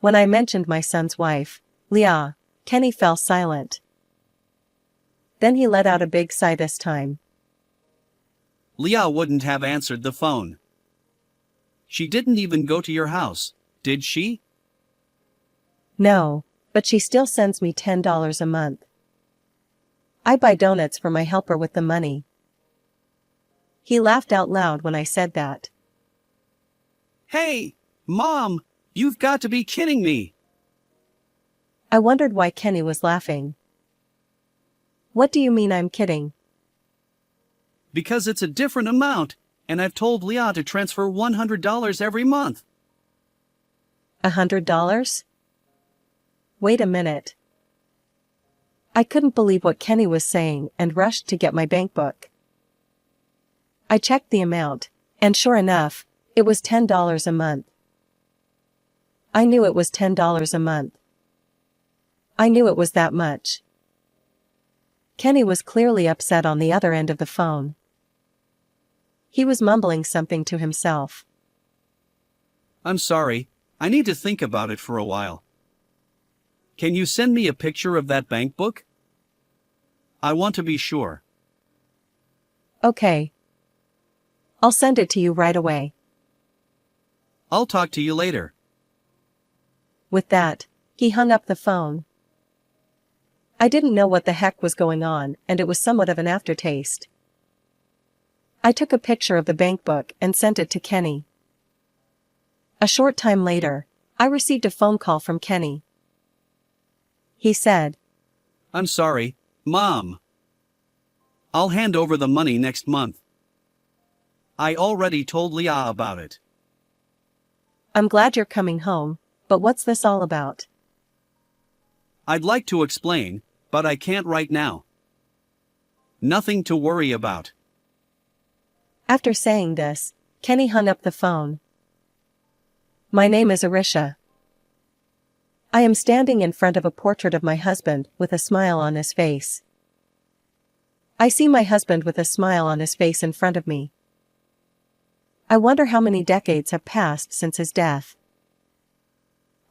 When I mentioned my son's wife, Leah, Kenny fell silent. Then he let out a big sigh this time. Leah wouldn't have answered the phone. She didn't even go to your house, did she? No, but she still sends me $10 a month. I buy donuts for my helper with the money. He laughed out loud when I said that. Hey, Mom, you've got to be kidding me. I wondered why Kenny was laughing. What do you mean I'm kidding? Because it's a different amount, and I've told Leah to transfer $100 every month. $100? Wait a minute. I couldn't believe what Kenny was saying and rushed to get my bank book. I checked the amount, and sure enough, it was $10 a month. I knew it was $10 a month. I knew it was that much. Kenny was clearly upset on the other end of the phone. He was mumbling something to himself. I'm sorry, I need to think about it for a while. Can you send me a picture of that bank book? I want to be sure. Okay. I'll send it to you right away. I'll talk to you later. With that, he hung up the phone. I didn't know what the heck was going on, and it was somewhat of an aftertaste. I took a picture of the bank book and sent it to Kenny. A short time later, I received a phone call from Kenny. He said, I'm sorry, Mom. I'll hand over the money next month. I already told Leah about it. I'm glad you're coming home, but what's this all about? I'd like to explain, but I can't right now. Nothing to worry about. After saying this, Kenny hung up the phone. My name is Arisha. I am standing in front of a portrait of my husband with a smile on his face. I see my husband with a smile on his face in front of me. I wonder how many decades have passed since his death.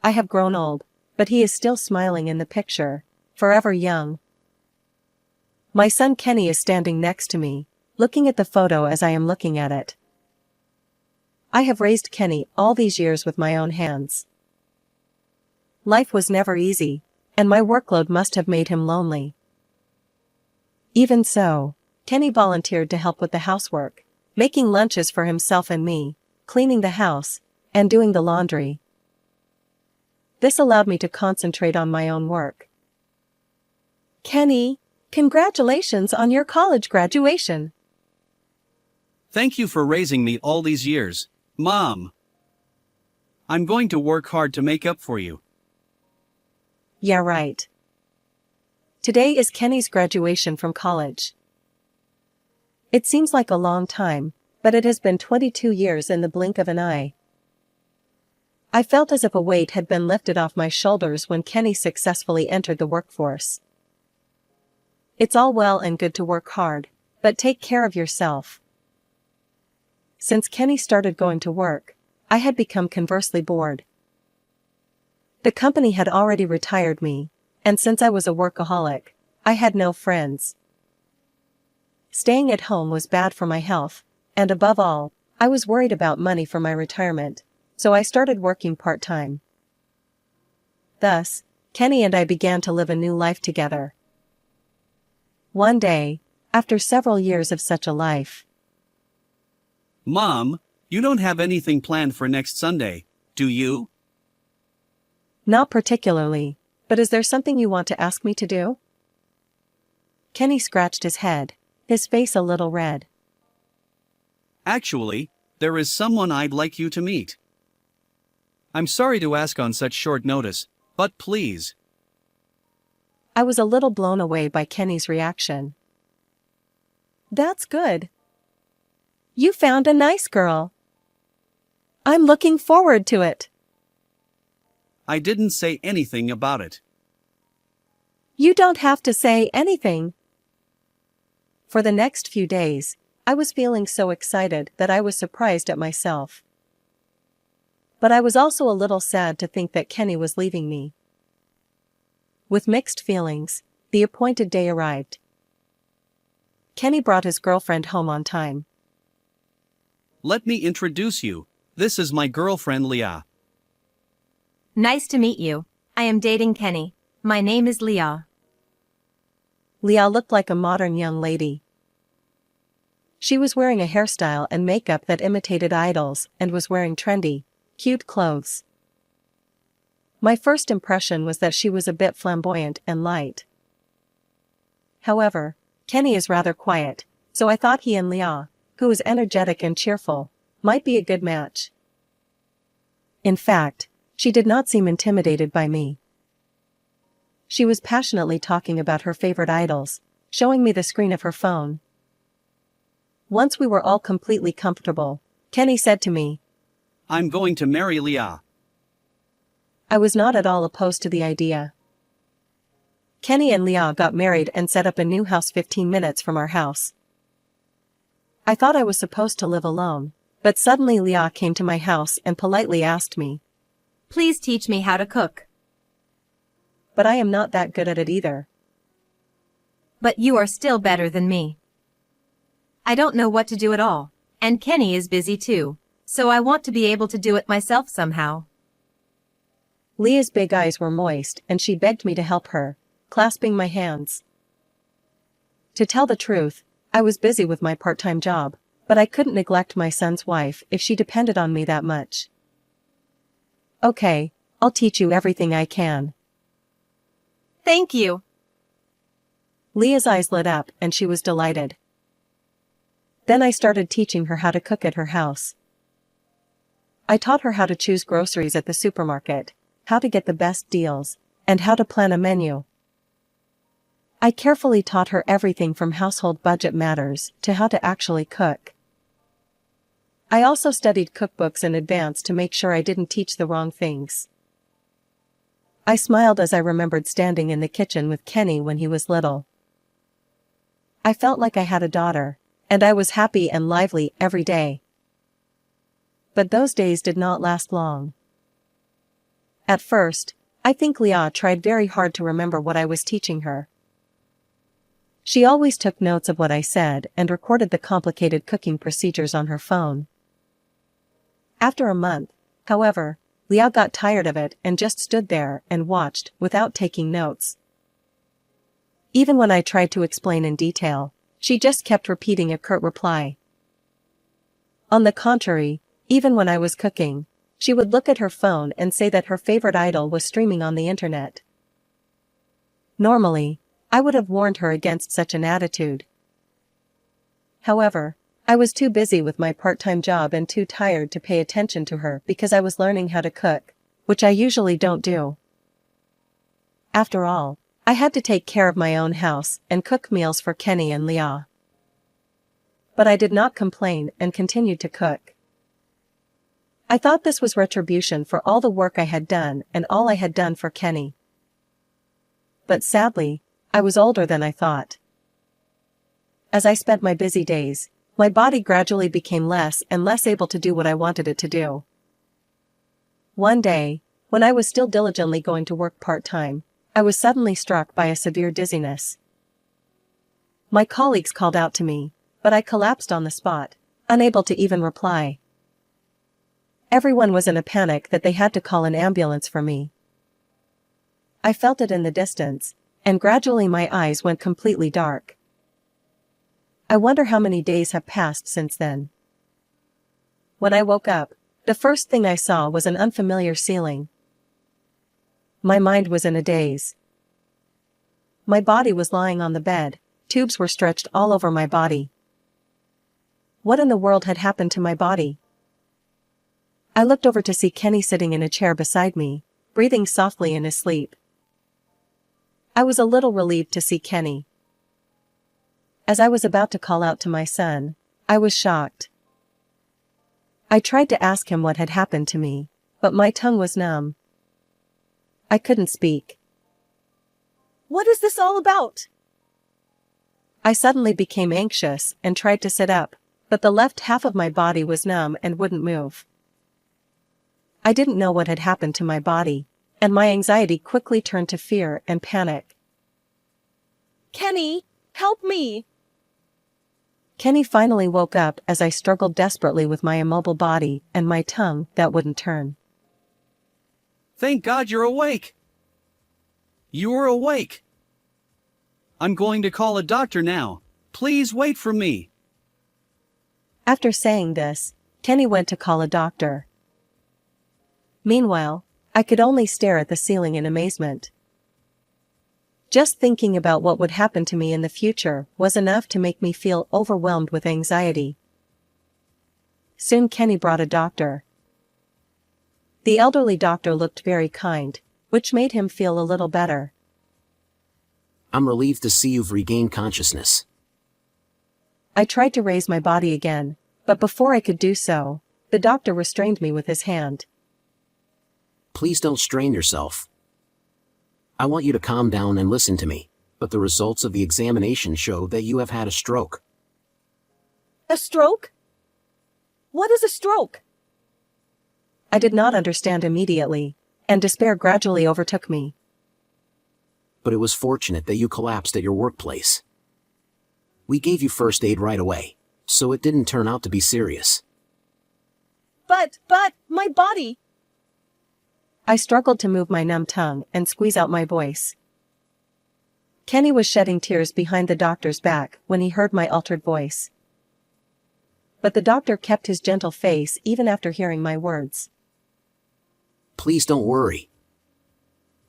I have grown old, but he is still smiling in the picture, forever young. My son Kenny is standing next to me, looking at the photo as I am looking at it. I have raised Kenny all these years with my own hands. Life was never easy, and my workload must have made him lonely. Even so, Kenny volunteered to help with the housework, making lunches for himself and me, cleaning the house, and doing the laundry. This allowed me to concentrate on my own work. Kenny, congratulations on your college graduation. Thank you for raising me all these years, Mom. I'm going to work hard to make up for you. Yeah, right. Today is Kenny's graduation from college. It seems like a long time, but it has been 22 years in the blink of an eye. I felt as if a weight had been lifted off my shoulders when Kenny successfully entered the workforce. It's all well and good to work hard, but take care of yourself. Since Kenny started going to work, I had become conversely bored. The company had already retired me, and since I was a workaholic, I had no friends. Staying at home was bad for my health, and above all, I was worried about money for my retirement, so I started working part-time. Thus, Kenny and I began to live a new life together. One day, after several years of such a life. Mom, you don't have anything planned for next Sunday, do you? Not particularly, but is there something you want to ask me to do? Kenny scratched his head, his face a little red. Actually, there is someone I'd like you to meet. I'm sorry to ask on such short notice, but please. I was a little blown away by Kenny's reaction. That's good. You found a nice girl. I'm looking forward to it. I didn't say anything about it. You don't have to say anything. For the next few days, I was feeling so excited that I was surprised at myself. But I was also a little sad to think that Kenny was leaving me. With mixed feelings, the appointed day arrived. Kenny brought his girlfriend home on time. Let me introduce you. This is my girlfriend Leah. Nice to meet you. I am dating Kenny. My name is Leah. Leah looked like a modern young lady. She was wearing a hairstyle and makeup that imitated idols and was wearing trendy, cute clothes. My first impression was that she was a bit flamboyant and light. However, Kenny is rather quiet, so I thought he and Leah, who was energetic and cheerful, might be a good match. In fact, she did not seem intimidated by me. She was passionately talking about her favorite idols, showing me the screen of her phone. Once we were all completely comfortable, Kenny said to me, I'm going to marry Leah. I was not at all opposed to the idea. Kenny and Leah got married and set up a new house 15 minutes from our house. I thought I was supposed to live alone, but suddenly Leah came to my house and politely asked me, Please teach me how to cook. But I am not that good at it either. But you are still better than me. I don't know what to do at all, and Kenny is busy too, so I want to be able to do it myself somehow. Leah's big eyes were moist and she begged me to help her, clasping my hands. To tell the truth, I was busy with my part-time job, but I couldn't neglect my son's wife if she depended on me that much. Okay, I'll teach you everything I can. Thank you. Leah's eyes lit up and she was delighted. Then I started teaching her how to cook at her house. I taught her how to choose groceries at the supermarket, how to get the best deals, and how to plan a menu. I carefully taught her everything from household budget matters to how to actually cook. I also studied cookbooks in advance to make sure I didn't teach the wrong things. I smiled as I remembered standing in the kitchen with Kenny when he was little. I felt like I had a daughter, and I was happy and lively every day. But those days did not last long. At first, I think Leah tried very hard to remember what I was teaching her. She always took notes of what I said and recorded the complicated cooking procedures on her phone. After a month, however, Leah got tired of it and just stood there and watched without taking notes. Even when I tried to explain in detail, she just kept repeating a curt reply. On the contrary, even when I was cooking, she would look at her phone and say that her favorite idol was streaming on the internet. Normally, I would have warned her against such an attitude. However, I was too busy with my part-time job and too tired to pay attention to her because I was learning how to cook, which I usually don't do. After all, I had to take care of my own house and cook meals for Kenny and Leah. But I did not complain and continued to cook. I thought this was retribution for all the work I had done and all I had done for Kenny. But sadly, I was older than I thought. As I spent my busy days, my body gradually became less and less able to do what I wanted it to do. One day, when I was still diligently going to work part-time, I was suddenly struck by a severe dizziness. My colleagues called out to me, but I collapsed on the spot, unable to even reply. Everyone was in a panic that they had to call an ambulance for me. I felt it in the distance, and gradually my eyes went completely dark. I wonder how many days have passed since then. When I woke up, the first thing I saw was an unfamiliar ceiling. My mind was in a daze. My body was lying on the bed, tubes were stretched all over my body. What in the world had happened to my body? I looked over to see Kenny sitting in a chair beside me, breathing softly in his sleep. I was a little relieved to see Kenny. As I was about to call out to my son, I was shocked. I tried to ask him what had happened to me, but my tongue was numb. I couldn't speak. What is this all about? I suddenly became anxious and tried to sit up, but the left half of my body was numb and wouldn't move. I didn't know what had happened to my body, and my anxiety quickly turned to fear and panic. Kenny, help me! Kenny finally woke up as I struggled desperately with my immobile body and my tongue that wouldn't turn. Thank God you're awake. You're awake. I'm going to call a doctor now. Please wait for me. After saying this, Kenny went to call a doctor. Meanwhile, I could only stare at the ceiling in amazement. Just thinking about what would happen to me in the future was enough to make me feel overwhelmed with anxiety. Soon Kenny brought a doctor. The elderly doctor looked very kind, which made him feel a little better. I'm relieved to see you've regained consciousness. I tried to raise my body again, but before I could do so, the doctor restrained me with his hand. Please don't strain yourself. I want you to calm down and listen to me, but the results of the examination show that you have had a stroke. A stroke? What is a stroke? I did not understand immediately, and despair gradually overtook me. But it was fortunate that you collapsed at your workplace. We gave you first aid right away, so it didn't turn out to be serious. But, my body! I struggled to move my numb tongue and squeeze out my voice. Kenny was shedding tears behind the doctor's back when he heard my altered voice. But the doctor kept his gentle face even after hearing my words. Please don't worry.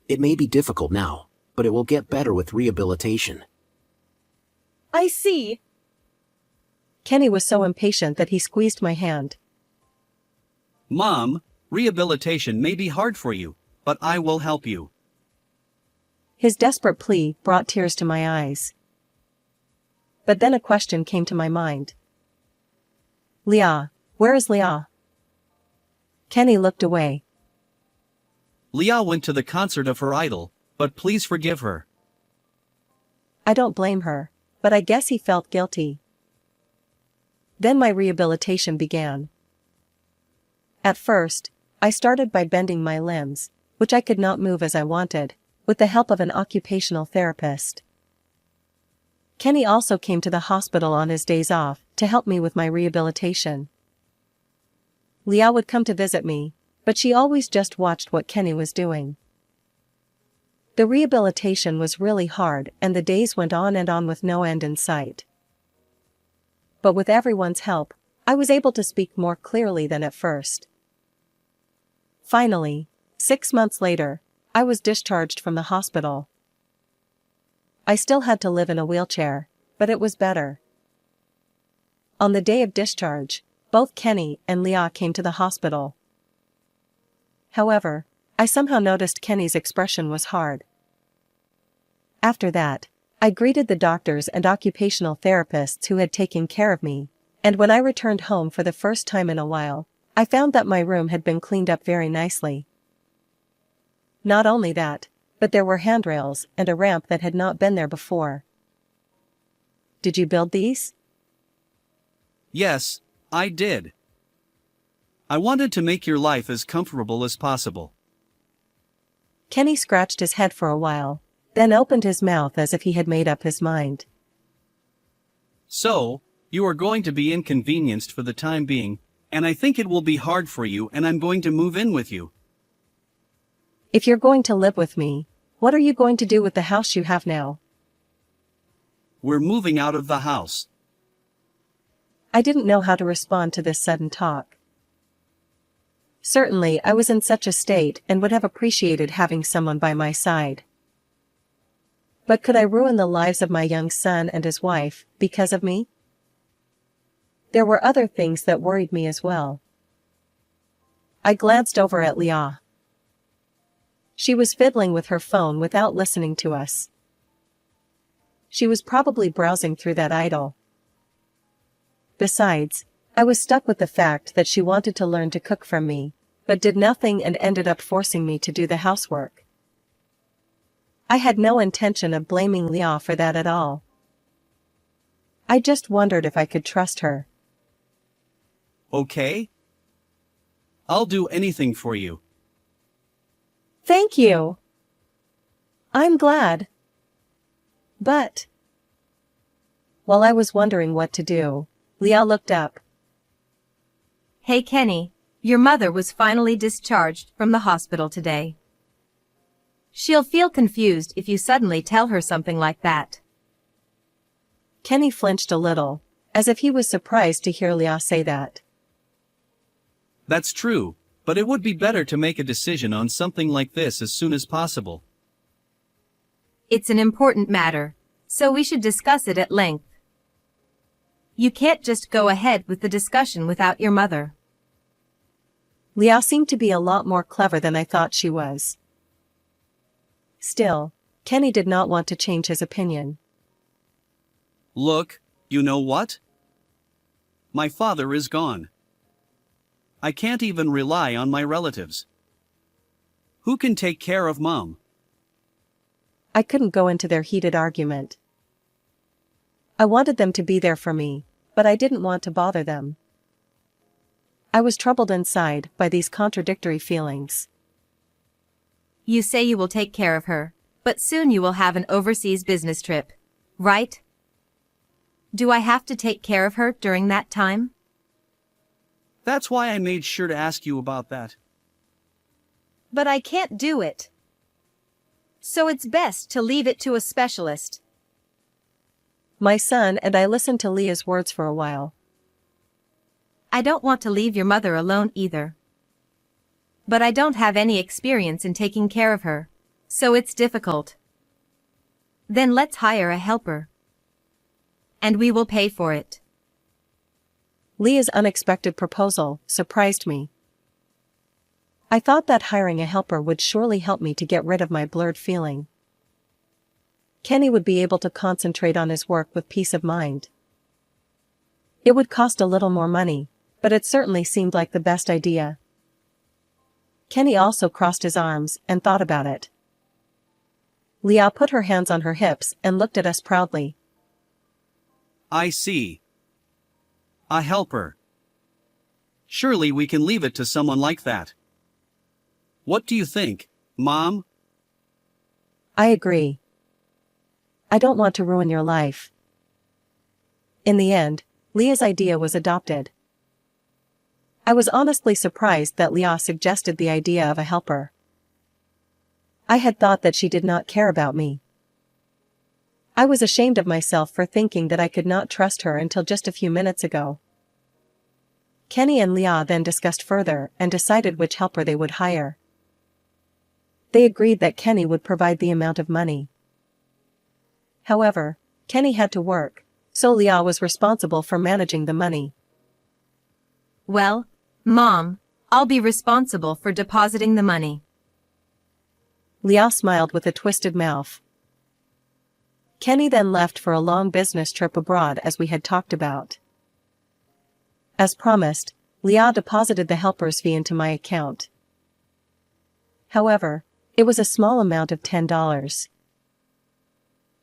It may be difficult now, but it will get better with rehabilitation. I see. Kenny was so impatient that he squeezed my hand. Mom, rehabilitation may be hard for you, but I will help you. His desperate plea brought tears to my eyes. But then a question came to my mind. Leah, where is Leah? Kenny looked away. Leah went to the concert of her idol, but please forgive her. I don't blame her, but I guess he felt guilty. Then my rehabilitation began. At first, I started by bending my limbs, which I could not move as I wanted, with the help of an occupational therapist. Kenny also came to the hospital on his days off to help me with my rehabilitation. Leah would come to visit me, but she always just watched what Kenny was doing. The rehabilitation was really hard and the days went on and on with no end in sight. But with everyone's help, I was able to speak more clearly than at first. Finally, 6 months later, I was discharged from the hospital. I still had to live in a wheelchair, but it was better. On the day of discharge, both Kenny and Leah came to the hospital. However, I somehow noticed Kenny's expression was hard. After that, I greeted the doctors and occupational therapists who had taken care of me, and when I returned home for the first time in a while, I found that my room had been cleaned up very nicely. Not only that, but there were handrails and a ramp that had not been there before. Did you build these? Yes, I did. I wanted to make your life as comfortable as possible. Kenny scratched his head for a while, then opened his mouth as if he had made up his mind. So, you are going to be inconvenienced for the time being, and I think it will be hard for you, and I'm going to move in with you. If you're going to live with me, what are you going to do with the house you have now? We're moving out of the house. I didn't know how to respond to this sudden talk. Certainly, I was in such a state and would have appreciated having someone by my side. But could I ruin the lives of my young son and his wife because of me? There were other things that worried me as well. I glanced over at Leah. She was fiddling with her phone without listening to us. She was probably browsing through that idol. Besides, I was stuck with the fact that she wanted to learn to cook from me, but did nothing and ended up forcing me to do the housework. I had no intention of blaming Leah for that at all. I just wondered if I could trust her. Okay? I'll do anything for you. Thank you. I'm glad. But while I was wondering what to do, Leah looked up. Hey Kenny, your mother was finally discharged from the hospital today. She'll feel confused if you suddenly tell her something like that. Kenny flinched a little, as if he was surprised to hear Leah say that. That's true, but it would be better to make a decision on something like this as soon as possible. It's an important matter, so we should discuss it at length. You can't just go ahead with the discussion without your mother. Leah seemed to be a lot more clever than I thought she was. Still, Kenny did not want to change his opinion. Look, you know what? My father is gone. I can't even rely on my relatives. Who can take care of Mom? I couldn't go into their heated argument. I wanted them to be there for me, but I didn't want to bother them. I was troubled inside by these contradictory feelings. You say you will take care of her, but soon you will have an overseas business trip, right? Do I have to take care of her during that time? That's why I made sure to ask you about that. But I can't do it. So it's best to leave it to a specialist. My son and I listened to Leah's words for a while. I don't want to leave your mother alone either. But I don't have any experience in taking care of her, so it's difficult. Then let's hire a helper. And we will pay for it. Leah's unexpected proposal surprised me. I thought that hiring a helper would surely help me to get rid of my blurred feeling. Kenny would be able to concentrate on his work with peace of mind. It would cost a little more money, but it certainly seemed like the best idea. Kenny also crossed his arms and thought about it. Leah put her hands on her hips and looked at us proudly. I see. A helper. Surely we can leave it to someone like that. What do you think, Mom? I agree. I don't want to ruin your life. In the end, Leah's idea was adopted. I was honestly surprised that Leah suggested the idea of a helper. I had thought that she did not care about me. I was ashamed of myself for thinking that I could not trust her until just a few minutes ago. Kenny and Leah then discussed further and decided which helper they would hire. They agreed that Kenny would provide the amount of money. However, Kenny had to work, so Leah was responsible for managing the money. Well, Mom, I'll be responsible for depositing the money. Leah smiled with a twisted mouth. Kenny then left for a long business trip abroad as we had talked about. As promised, Leah deposited the helper's fee into my account. However, it was a small amount of $10.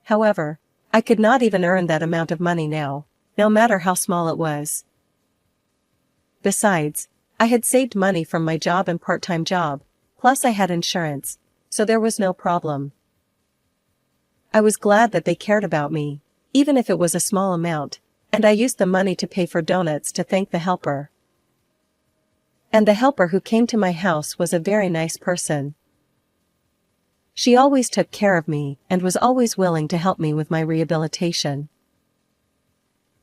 However, I could not even earn that amount of money now, no matter how small it was. Besides, I had saved money from my job and part-time job, plus I had insurance, so there was no problem. I was glad that they cared about me, even if it was a small amount, and I used the money to pay for donuts to thank the helper. And the helper who came to my house was a very nice person. She always took care of me and was always willing to help me with my rehabilitation.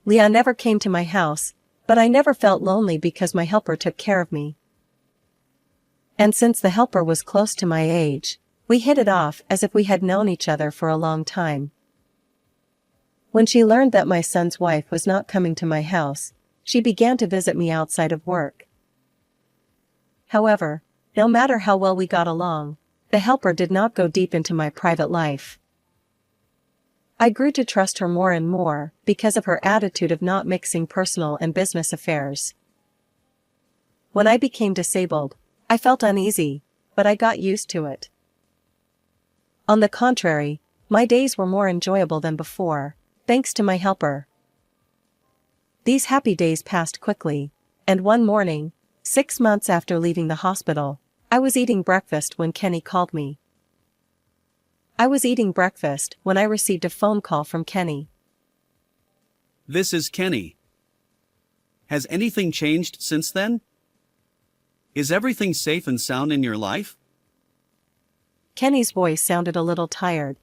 Leah never came to my house, but I never felt lonely because my helper took care of me. And since the helper was close to my age, we hit it off as if we had known each other for a long time. When she learned that my son's wife was not coming to my house, she began to visit me outside of work. However, no matter how well we got along, the helper did not go deep into my private life. I grew to trust her more and more because of her attitude of not mixing personal and business affairs. When I became disabled, I felt uneasy, but I got used to it. On the contrary, my days were more enjoyable than before, thanks to my helper. These happy days passed quickly, and one morning, 6 months after leaving the hospital, I was eating breakfast when Kenny called me. I was eating breakfast when I received a phone call from Kenny. This is Kenny. Has anything changed since then? Is everything safe and sound in your life? Kenny's voice sounded a little tired.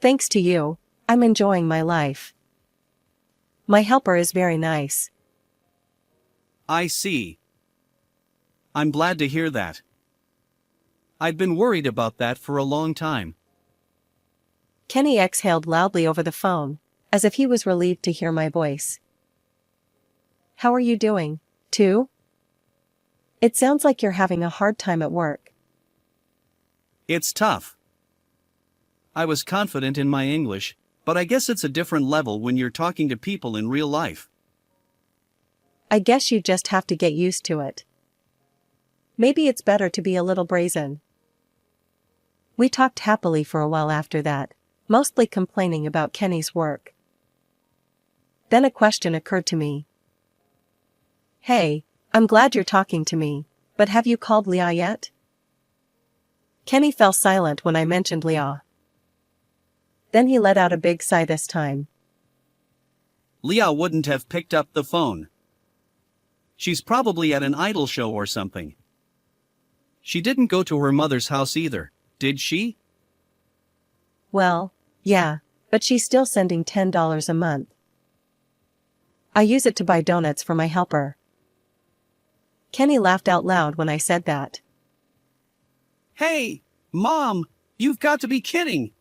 Thanks to you, I'm enjoying my life. My helper is very nice. I see. I'm glad to hear that. I'd been worried about that for a long time. Kenny exhaled loudly over the phone, as if he was relieved to hear my voice. How are you doing, too? It sounds like you're having a hard time at work. It's tough. I was confident in my English, but I guess it's a different level when you're talking to people in real life. I guess you just have to get used to it. Maybe it's better to be a little brazen. We talked happily for a while after that, mostly complaining about Kenny's work. Then a question occurred to me. Hey, I'm glad you're talking to me, but have you called Leah yet? Kenny fell silent when I mentioned Leah. Then he let out a big sigh this time. Leah wouldn't have picked up the phone. She's probably at an idol show or something. She didn't go to her mother's house either, did she? Well, yeah, but she's still sending $10 a month. I use it to buy donuts for my helper. Kenny laughed out loud when I said that. Hey, Mom, you've got to be kidding.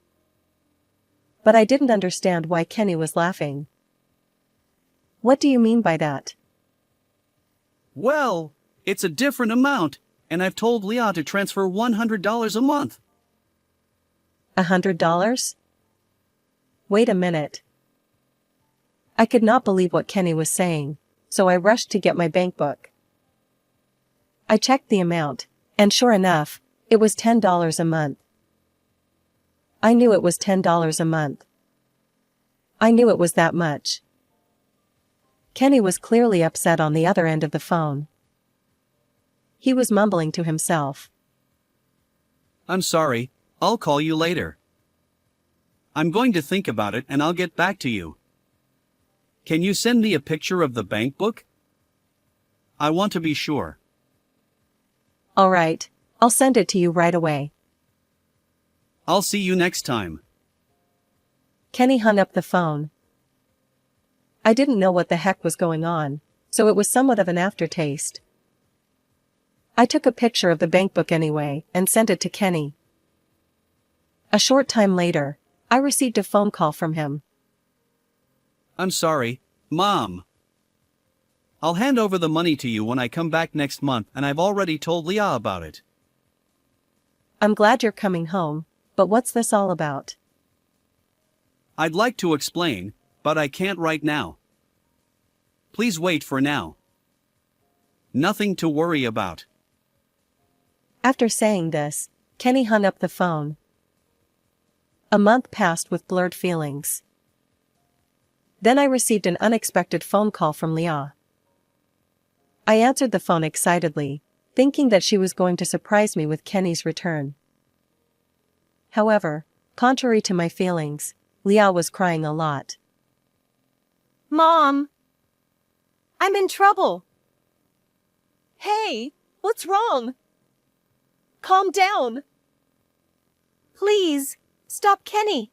But I didn't understand why Kenny was laughing. What do you mean by that? Well, it's a different amount, and I've told Leah to transfer $100 a month. $100? Wait a minute. I could not believe what Kenny was saying, so I rushed to get my bank book. I checked the amount, and sure enough, it was $10 a month. I knew it was $10 a month. I knew it was that much. Kenny was clearly upset on the other end of the phone. He was mumbling to himself. I'm sorry, I'll call you later. I'm going to think about it and I'll get back to you. Can you send me a picture of the bank book? I want to be sure. All right, I'll send it to you right away. I'll see you next time. Kenny hung up the phone. I didn't know what the heck was going on, so it was somewhat of an aftertaste. I took a picture of the bank book anyway and sent it to Kenny. A short time later, I received a phone call from him. I'm sorry, Mom. I'll hand over the money to you when I come back next month, and I've already told Leah about it. I'm glad you're coming home, but what's this all about? I'd like to explain, but I can't right now. Please wait for now. Nothing to worry about. After saying this, Kenny hung up the phone. A month passed with blurred feelings. Then I received an unexpected phone call from Leah. I answered the phone excitedly, thinking that she was going to surprise me with Kenny's return. However, contrary to my feelings, Leah was crying a lot. Mom! I'm in trouble! Hey, what's wrong? Calm down! Please, stop Kenny!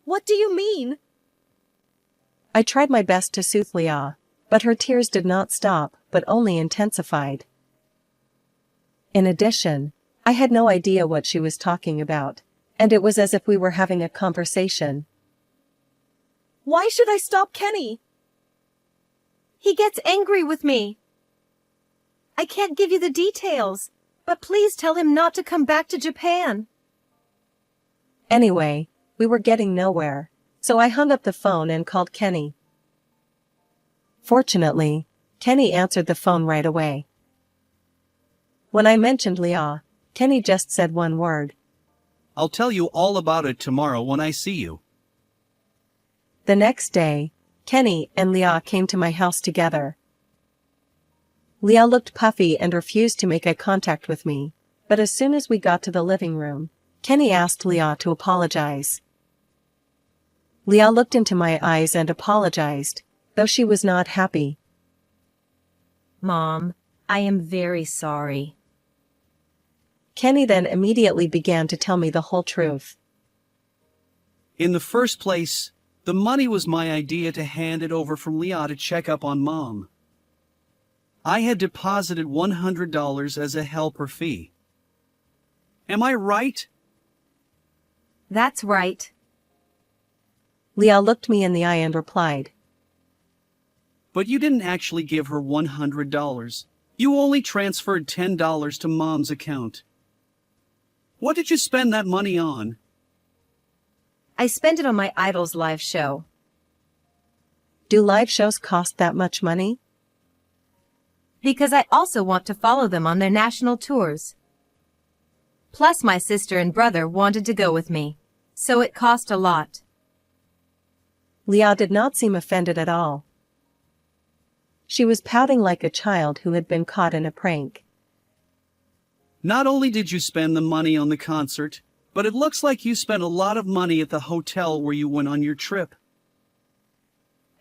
What do you mean? I tried my best to soothe Leah, but her tears did not stop, but only intensified. In addition, I had no idea what she was talking about, and it was as if we were having a conversation. Why should I stop Kenny? He gets angry with me. I can't give you the details, but please tell him not to come back to Japan. Anyway, we were getting nowhere, so I hung up the phone and called Kenny. Fortunately, Kenny answered the phone right away. When I mentioned Leah, Kenny just said one word. I'll tell you all about it tomorrow when I see you. The next day, Kenny and Leah came to my house together. Leah looked puffy and refused to make eye contact with me, but as soon as we got to the living room, Kenny asked Leah to apologize. Leah looked into my eyes and apologized, though she was not happy. Mom, I am very sorry. Kenny then immediately began to tell me the whole truth. In the first place, the money was my idea to hand it over from Leah to check up on Mom. I had deposited $100 as a helper fee. Am I right? That's right. Leah looked me in the eye and replied, But you didn't actually give her $100. You only transferred $10 to Mom's account. What did you spend that money on? I spent it on my Idols live show. Do live shows cost that much money? Because I also want to follow them on their national tours. Plus my sister and brother wanted to go with me, so it cost a lot. Leah did not seem offended at all. She was pouting like a child who had been caught in a prank. Not only did you spend the money on the concert, but it looks like you spent a lot of money at the hotel where you went on your trip.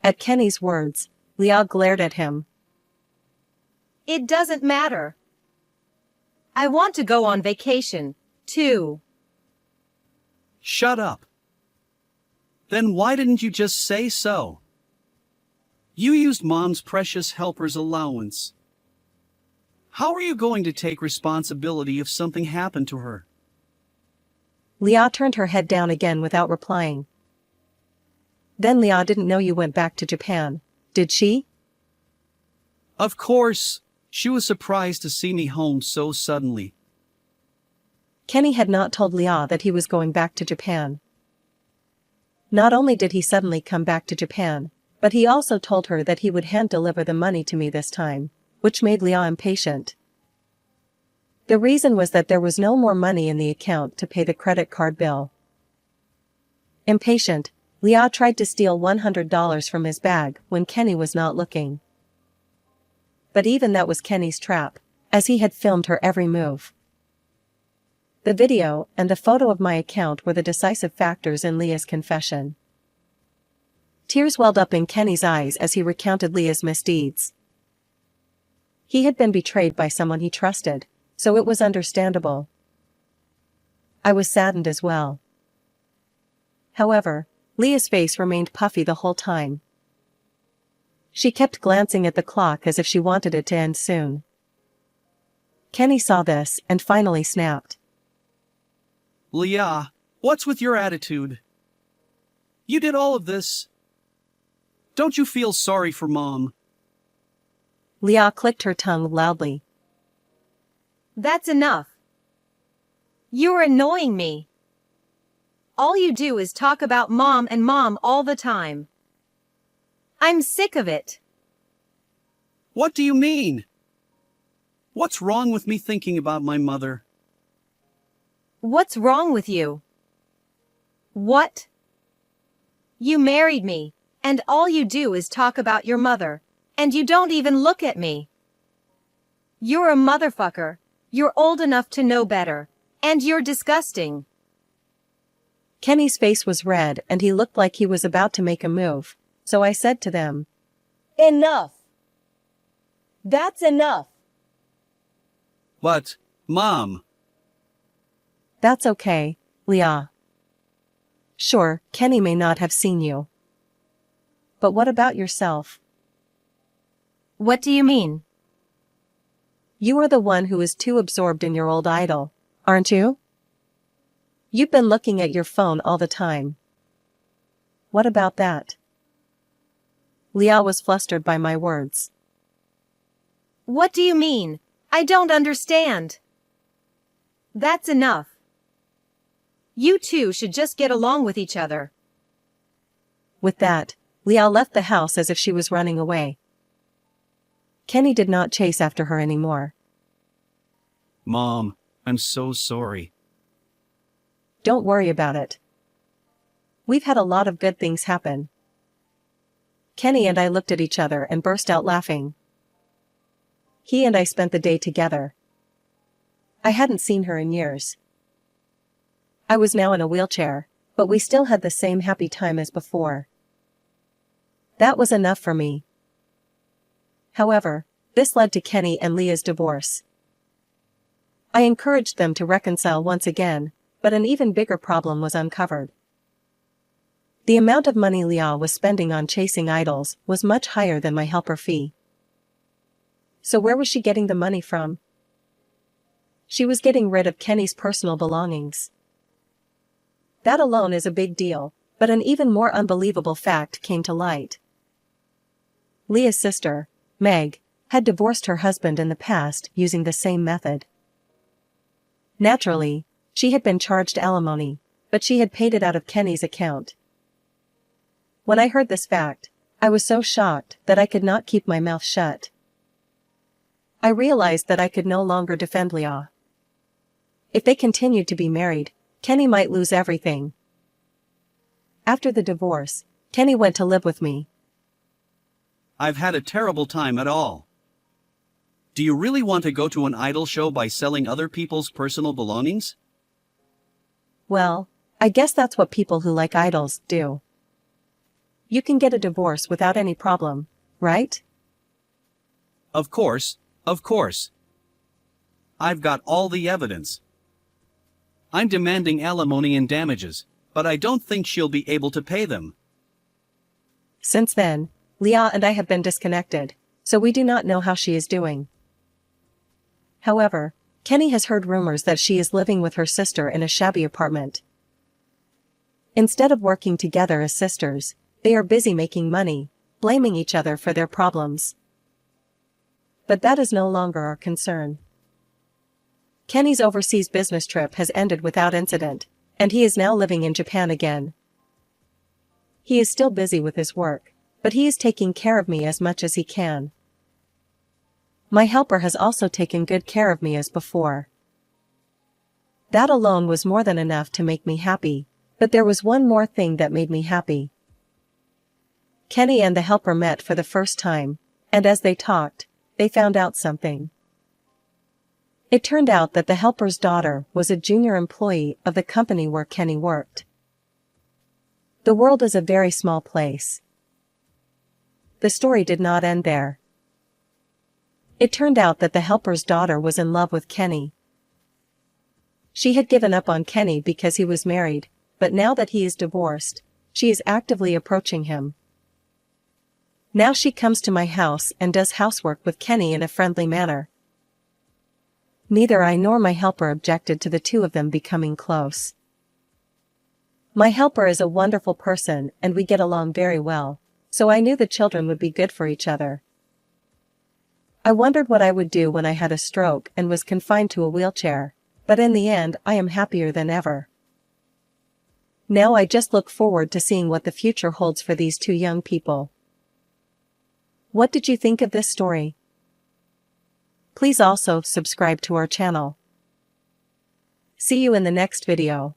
At Kenny's words, Leah glared at him. It doesn't matter. I want to go on vacation, too. Shut up. Then why didn't you just say so? You used Mom's precious helper's allowance. How are you going to take responsibility if something happened to her? Leah turned her head down again without replying. Then Leah didn't know you went back to Japan, did she? Of course. She was surprised to see me home so suddenly. Kenny had not told Leah that he was going back to Japan. Not only did he suddenly come back to Japan, but he also told her that he would hand-deliver the money to me this time, which made Leah impatient. The reason was that there was no more money in the account to pay the credit card bill. Impatient, Leah tried to steal $100 from his bag when Kenny was not looking. But even that was Kenny's trap, as he had filmed her every move. The video and the photo of my account were the decisive factors in Leah's confession. Tears welled up in Kenny's eyes as he recounted Leah's misdeeds. He had been betrayed by someone he trusted, so it was understandable. I was saddened as well. However, Leah's face remained puffy the whole time. She kept glancing at the clock as if she wanted it to end soon. Kenny saw this and finally snapped. Leah, what's with your attitude? You did all of this. Don't you feel sorry for Mom? Leah clicked her tongue loudly. That's enough. You're annoying me. All you do is talk about Mom and Mom all the time. I'm sick of it. What do you mean? What's wrong with me thinking about my mother? What's wrong with you? What? You married me, and all you do is talk about your mother, and you don't even look at me. You're a motherfucker. You're old enough to know better, and you're disgusting. Kenny's face was red and he looked like he was about to make a move, so I said to them, Enough. That's enough. But, Mom. That's okay, Leah. Sure, Kenny may not have seen you. But what about yourself? What do you mean? You are the one who is too absorbed in your old idol, aren't you? You've been looking at your phone all the time. What about that? Leah was flustered by my words. What do you mean? I don't understand. That's enough. You two should just get along with each other. With that, Leah left the house as if she was running away. Kenny did not chase after her anymore. Mom, I'm so sorry. Don't worry about it. We've had a lot of good things happen. Kenny and I looked at each other and burst out laughing. He and I spent the day together. I hadn't seen her in years. I was now in a wheelchair, but we still had the same happy time as before. That was enough for me. However, this led to Kenny and Leah's divorce. I encouraged them to reconcile once again, but an even bigger problem was uncovered. The amount of money Leah was spending on chasing idols was much higher than my helper fee. So where was she getting the money from? She was getting rid of Kenny's personal belongings. That alone is a big deal, but an even more unbelievable fact came to light. Leah's sister, Meg, had divorced her husband in the past using the same method. Naturally, she had been charged alimony, but she had paid it out of Kenny's account. When I heard this fact, I was so shocked that I could not keep my mouth shut. I realized that I could no longer defend Leah. If they continued to be married, Kenny might lose everything. After the divorce, Kenny went to live with me. I've had a terrible time at all. Do you really want to go to an idol show by selling other people's personal belongings? Well, I guess that's what people who like idols do. You can get a divorce without any problem, right? Of course, of course. I've got all the evidence. I'm demanding alimony and damages, but I don't think she'll be able to pay them. Since then, Leah and I have been disconnected, so we do not know how she is doing. However, Kenny has heard rumors that she is living with her sister in a shabby apartment. Instead of working together as sisters, they are busy making money, blaming each other for their problems. But that is no longer our concern. Kenny's overseas business trip has ended without incident, and he is now living in Japan again. He is still busy with his work, but he is taking care of me as much as he can. My helper has also taken good care of me as before. That alone was more than enough to make me happy, but there was one more thing that made me happy. Kenny and the helper met for the first time, and as they talked, they found out something. It turned out that the helper's daughter was a junior employee of the company where Kenny worked. The world is a very small place. The story did not end there. It turned out that the helper's daughter was in love with Kenny. She had given up on Kenny because he was married, but now that he is divorced, she is actively approaching him. Now she comes to my house and does housework with Kenny in a friendly manner. Neither I nor my helper objected to the two of them becoming close. My helper is a wonderful person and we get along very well, so I knew the children would be good for each other. I wondered what I would do when I had a stroke and was confined to a wheelchair, but in the end I am happier than ever. Now I just look forward to seeing what the future holds for these two young people. What did you think of this story? Please also subscribe to our channel. See you in the next video.